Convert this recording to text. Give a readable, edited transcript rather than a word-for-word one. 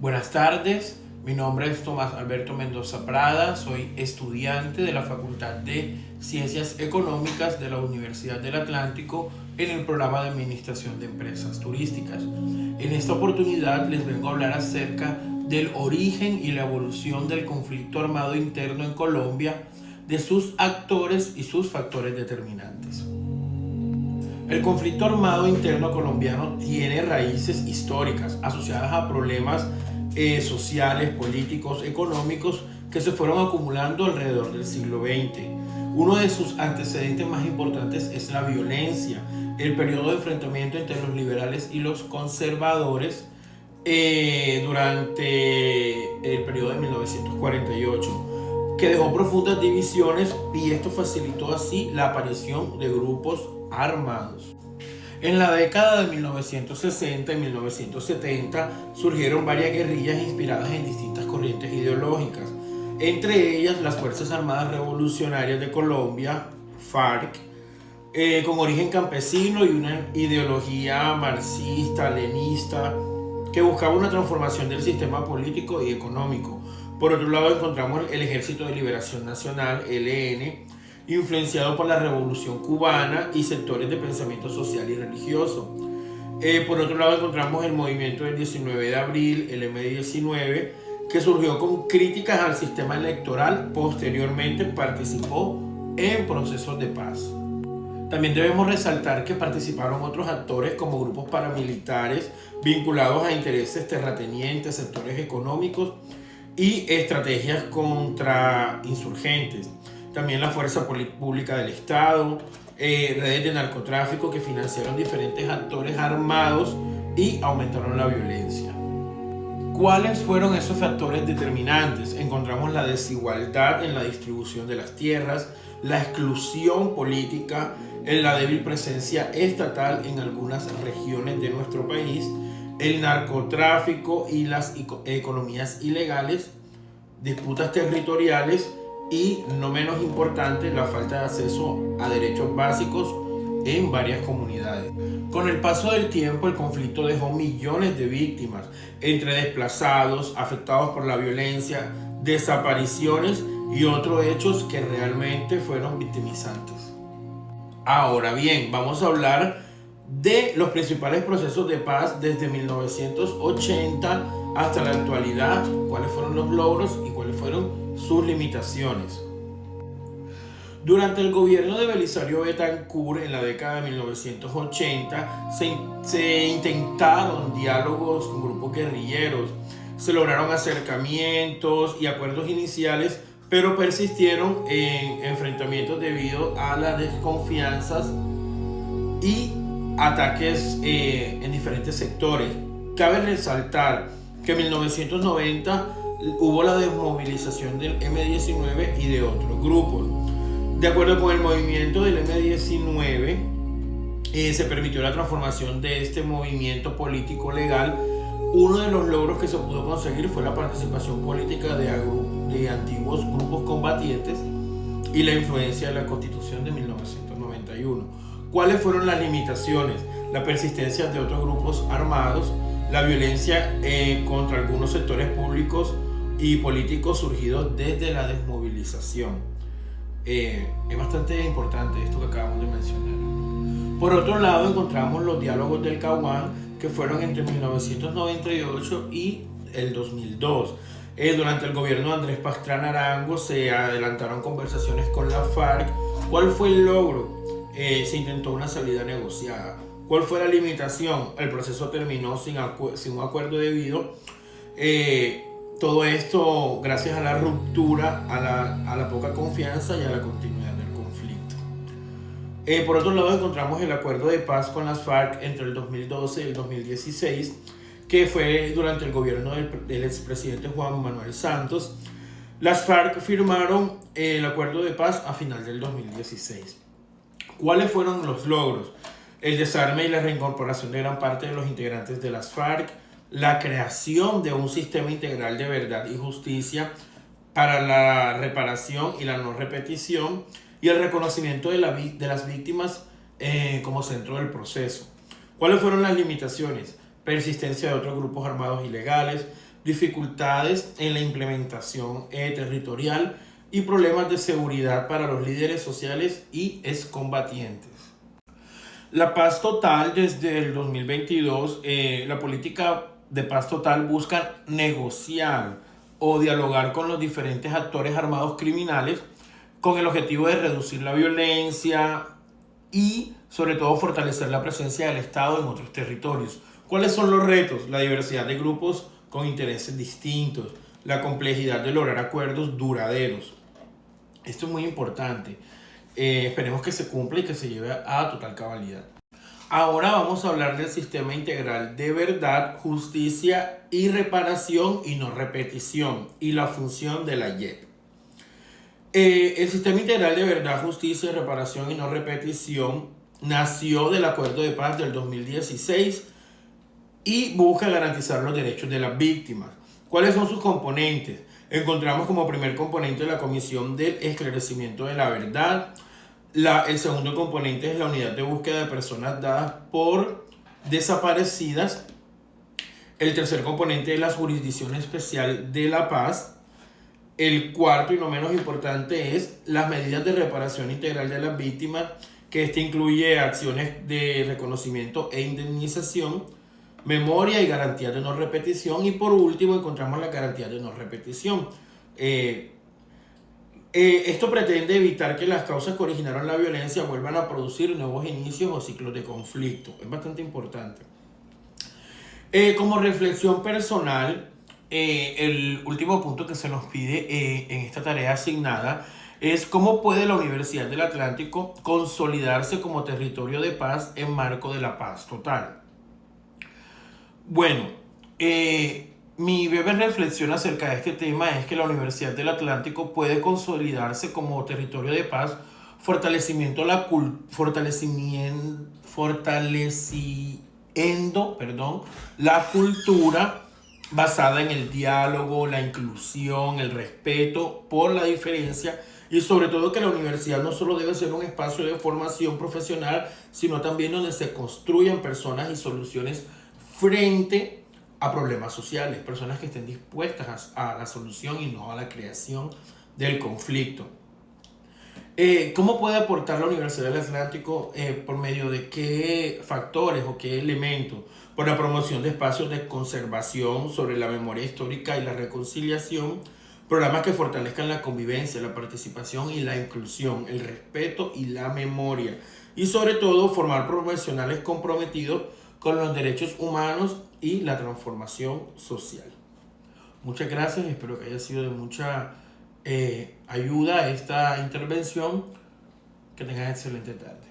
Buenas tardes, mi nombre es Tomás Alberto Mendoza Prada, soy estudiante de la Facultad de Ciencias Económicas de la Universidad del Atlántico en el programa de Administración de Empresas Turísticas. En esta oportunidad les vengo a hablar acerca del origen y la evolución del conflicto armado interno en Colombia, de sus actores y sus factores determinantes. El conflicto armado interno colombiano tiene raíces históricas asociadas a problemas sociales, políticos, económicos que se fueron acumulando alrededor del siglo XX. Uno de sus antecedentes más importantes es la violencia, el periodo de enfrentamiento entre los liberales y los conservadores durante el periodo de 1948, que dejó profundas divisiones y esto facilitó así la aparición de grupos armados. En la década de 1960 y 1970 surgieron varias guerrillas inspiradas en distintas corrientes ideológicas, entre ellas las Fuerzas Armadas Revolucionarias de Colombia, FARC, con origen campesino y una ideología marxista-leninista que buscaba una transformación del sistema político y económico. Por otro lado encontramos el Ejército de Liberación Nacional, ELN, influenciado por la Revolución Cubana y sectores de pensamiento social y religioso. Por otro lado encontramos el movimiento del 19 de abril, el M-19, que surgió con críticas al sistema electoral. Posteriormente participó en procesos de paz. También debemos resaltar que participaron otros actores como grupos paramilitares vinculados a intereses terratenientes, sectores económicos y estrategias contra insurgentes. También la fuerza pública del Estado, redes de narcotráfico que financiaron diferentes actores armados y aumentaron la violencia. ¿Cuáles fueron esos factores determinantes? Encontramos la desigualdad en la distribución de las tierras, la exclusión política, la débil presencia estatal en algunas regiones de nuestro país, el narcotráfico y las economías ilegales, disputas territoriales y, no menos importante, la falta de acceso a derechos básicos en varias comunidades. Con el paso del tiempo, el conflicto dejó millones de víctimas, entre desplazados, afectados por la violencia, desapariciones y otros hechos que realmente fueron victimizantes. Ahora bien, vamos a hablar de los principales procesos de paz desde 1980 hasta la actualidad, cuáles fueron los logros y cuáles fueron sus limitaciones. Durante el gobierno de Belisario Betancur en la década de 1980 se intentaron diálogos con grupos guerrilleros, se lograron acercamientos y acuerdos iniciales, pero persistieron en enfrentamientos debido a las desconfianzas y ataques en diferentes sectores. Cabe resaltar que en 1990 hubo la desmovilización del M-19 y de otros grupos. De acuerdo con el movimiento del M-19, se permitió la transformación de este movimiento político legal. Uno de los logros que se pudo conseguir fue la participación política de antiguos grupos combatientes y la influencia de la Constitución de 1991. ¿Cuáles fueron las limitaciones? La persistencia de otros grupos armados, la violencia contra algunos sectores públicos y políticos surgidos desde la desmovilización. Es bastante importante esto que acabamos de mencionar. Por otro lado, encontramos los diálogos del Caguán, que fueron entre 1998 y el 2002. Durante el gobierno de Andrés Pastrana Arango se adelantaron conversaciones con la FARC. ¿Cuál fue el logro? Se intentó una salida negociada. ¿Cuál fue la limitación? El proceso terminó sin un acuerdo debido. Todo esto gracias a la ruptura, a la poca confianza y a la continuidad del conflicto. Por otro lado encontramos el acuerdo de paz con las FARC entre el 2012 y el 2016, que fue durante el gobierno del expresidente Juan Manuel Santos. Las FARC firmaron el acuerdo de paz a final del 2016. ¿Cuáles fueron los logros? El desarme y la reincorporación de gran parte de los integrantes de las FARC, la creación de un sistema integral de verdad y justicia para la reparación y la no repetición y el reconocimiento de las víctimas como centro del proceso. ¿Cuáles fueron las limitaciones? Persistencia de otros grupos armados ilegales, dificultades en la implementación territorial y problemas de seguridad para los líderes sociales y excombatientes. La paz total desde el 2022, la política de paz total busca negociar o dialogar con los diferentes actores armados criminales con el objetivo de reducir la violencia y sobre todo fortalecer la presencia del Estado en otros territorios. ¿Cuáles son los retos? La diversidad de grupos con intereses distintos, la complejidad de lograr acuerdos duraderos. Esto es muy importante. Esperemos que se cumpla y que se lleve a total cabalidad. Ahora vamos a hablar del sistema integral de verdad, justicia y reparación y no repetición y la función de la JEP. El sistema integral de verdad, justicia, reparación y no repetición nació del Acuerdo de Paz del 2016 y busca garantizar los derechos de las víctimas. ¿Cuáles son sus componentes? Encontramos como primer componente la Comisión del Esclarecimiento de la Verdad. El segundo componente es la Unidad de Búsqueda de Personas dadas por desaparecidas. El tercer componente es la Jurisdicción Especial de la Paz. El cuarto y no menos importante es las medidas de reparación integral de las víctimas, que este incluye acciones de reconocimiento e indemnización, memoria y garantía de no repetición, y por último encontramos la garantía de no repetición. Esto pretende evitar que las causas que originaron la violencia vuelvan a producir nuevos inicios o ciclos de conflicto. Es bastante importante. Como reflexión personal, el último punto que se nos pide en esta tarea asignada es cómo puede la Universidad del Atlántico consolidarse como territorio de paz en marco de la paz total. Bueno, mi breve reflexión acerca de este tema es que la Universidad del Atlántico puede consolidarse como territorio de paz fortaleciendo la cultura basada en el diálogo, la inclusión, el respeto por la diferencia, y sobre todo que la universidad no solo debe ser un espacio de formación profesional, sino también donde se construyan personas y soluciones frente a problemas sociales, personas que estén dispuestas a la solución y no a la creación del conflicto. ¿Cómo puede aportar la Universidad del Atlántico por medio de qué factores o qué elementos? Por la promoción de espacios de conservación sobre la memoria histórica y la reconciliación, programas que fortalezcan la convivencia, la participación y la inclusión, el respeto y la memoria, y sobre todo formar profesionales comprometidos con los derechos humanos y la transformación social. Muchas gracias, espero que haya sido de mucha ayuda a esta intervención. Que tengas excelente tarde.